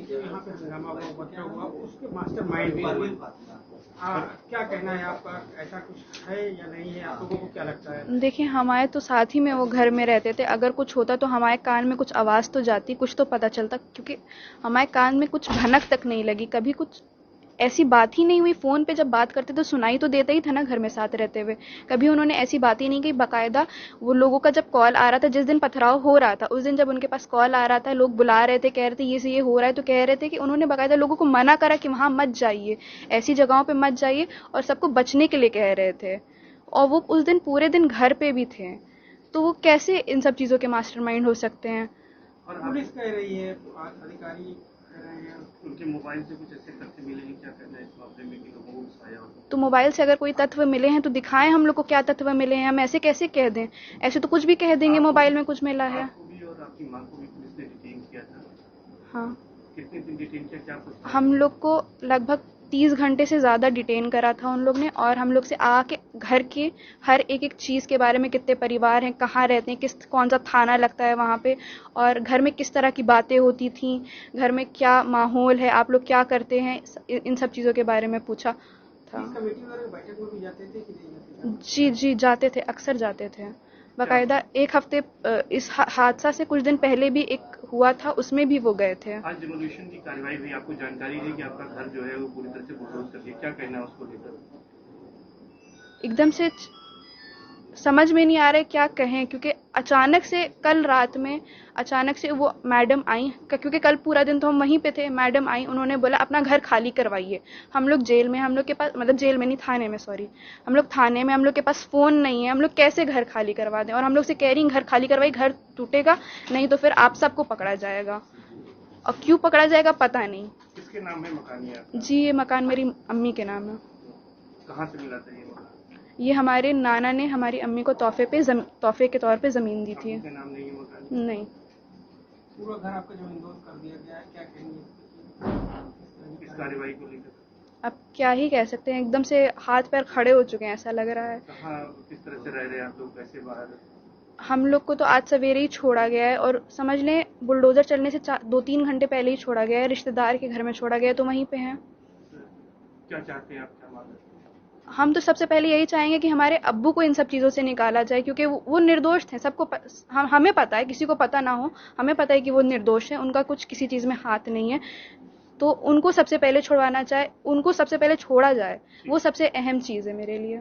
जो यहाँ पे हंगामा हुआ, बच्चा हुआ, उसके मास्टरमाइंड भी हुए। क्या कहना है आपका, ऐसा कुछ है या नहीं है, आप लोगों को क्या लगता है? देखिए, हमारे तो साथ ही में वो घर में रहते थे। अगर कुछ होता तो हमारे कान में कुछ आवाज़ तो जाती, कुछ तो पता चलता, क्योंकि हमारे कान में कुछ भनक तक नहीं लगी, कभी कुछ ऐसी बात ही नहीं हुई। फ़ोन पे जब बात करते तो सुनाई तो देता ही था ना घर में साथ रहते हुए। कभी उन्होंने ऐसी बात ही नहीं की। बाकायदा वो लोगों का जब कॉल आ रहा था, जिस दिन पथराव हो रहा था, उस दिन जब उनके पास कॉल आ रहा था, लोग बुला रहे थे, कह रहे थे ये से ये हो रहा है, तो कह रहे थे कि उन्होंने बाकायदा लोगों को मना करा कि वहाँ मत जाइए, ऐसी जगहों पे मत जाइए, और सबको बचने के लिए कह रहे थे। और वो उस दिन पूरे दिन घर पे भी थे, तो वो कैसे इन सब चीज़ों के मास्टरमाइंड हो सकते हैं। और पुलिस कह रही है, अधिकारी कह रहे हैं उनके मोबाइल से कुछ ऐसे तथ्य मिले हैं, क्या कहना है इस मामले में कि लोगों को उकसाया हो? तो मोबाइल से अगर कोई तत्व मिले हैं तो दिखाएं हम लोग को, क्या तत्व मिले हैं। हम ऐसे कैसे कह दें, ऐसे तो कुछ भी कह देंगे मोबाइल में कुछ मिला है। आपको भी और आपकी मां को भी पुलिस ने डिटेन किया था। हाँ, कितने दिन डिटेन किया, क्या पूछा? हम लोग को लगभग 30 घंटे से ज़्यादा डिटेन करा था उन लोग ने, और हम लोग से आके घर के हर एक एक चीज़ के बारे में, कितने परिवार हैं, कहाँ रहते हैं, किस कौन सा थाना लगता है वहाँ पे, और घर में किस तरह की बातें होती थी, घर में क्या माहौल है, आप लोग क्या करते हैं, इन सब चीज़ों के बारे में पूछा था। इस कमेटी वाले बैठक में भी जाते थे कि नहीं जाते थे? जी जी, जाते थे, अक्सर जाते थे। बाकायदा एक हफ्ते इस हादसा से कुछ दिन पहले भी एक हुआ था, उसमें भी वो गए थे। आज डिमोलिशन की कार्रवाई हुई, आपको जानकारी है कि आपका घर जो है वो पूरी तरह से बुलडोज कर दिया, क्या कहना है उसको लेकर? एकदम से समझ में नहीं आ रहा है क्या कहें, क्योंकि अचानक से कल रात में अचानक से वो मैडम आई, क्योंकि कल पूरा दिन तो हम वहीं पे थे। मैडम आई, उन्होंने बोला अपना घर खाली करवाइए। हम लोग जेल में, हम लोग के पास, मतलब जेल में नहीं, थाने में, सॉरी, हम लोग थाने में, हम लोग के पास फ़ोन नहीं है, हम लोग कैसे घर खाली करवा दें। और हम लोग से कह रही घर खाली करवाई, घर टूटेगा, नहीं तो फिर आप सबको पकड़ा जाएगा। और क्यों पकड़ा जाएगा पता नहीं। किसके नाम है मकान है आपका? जी, ये मकान मेरी अम्मी के नाम है। कहाँ से मिला था ये मकान? ये हमारे नाना ने हमारी अम्मी को तोहफे के तौर पे ज़मीन दी थी। आपके नाम नहीं है मकान? नहीं। पूरा घर आपका जो इंडोर कर दिया गया है, क्या कहेंगे इस कार्रवाई को लेकर? अब क्या ही कह सकते हैं, एकदम से हाथ पैर खड़े हो चुके हैं, ऐसा लग रहा है। कहाँ, किस तरह से रह रहे हैं आप लोग, कैसे बाहर? हम लोग को तो आज सवेरे ही छोड़ा गया है, और समझ लें बुलडोज़र चलने से 2-3 घंटे पहले ही छोड़ा गया है। रिश्तेदार के घर में छोड़ा गया है, तो वहीं पे हैं। क्या चाहते हैं आप, क्या मांग रहे हैं? हम तो सबसे पहले यही चाहेंगे कि हमारे अब्बू को इन सब चीज़ों से निकाला जाए, क्योंकि वो निर्दोष थे। हमें पता है, किसी को पता ना हो, हमें पता है कि वो निर्दोष हैं, उनका कुछ किसी चीज़ में हाथ नहीं है। तो उनको सबसे पहले छुड़वाना चाहे, उनको सबसे पहले छोड़ा जाए, वो सबसे अहम चीज़ है मेरे लिए।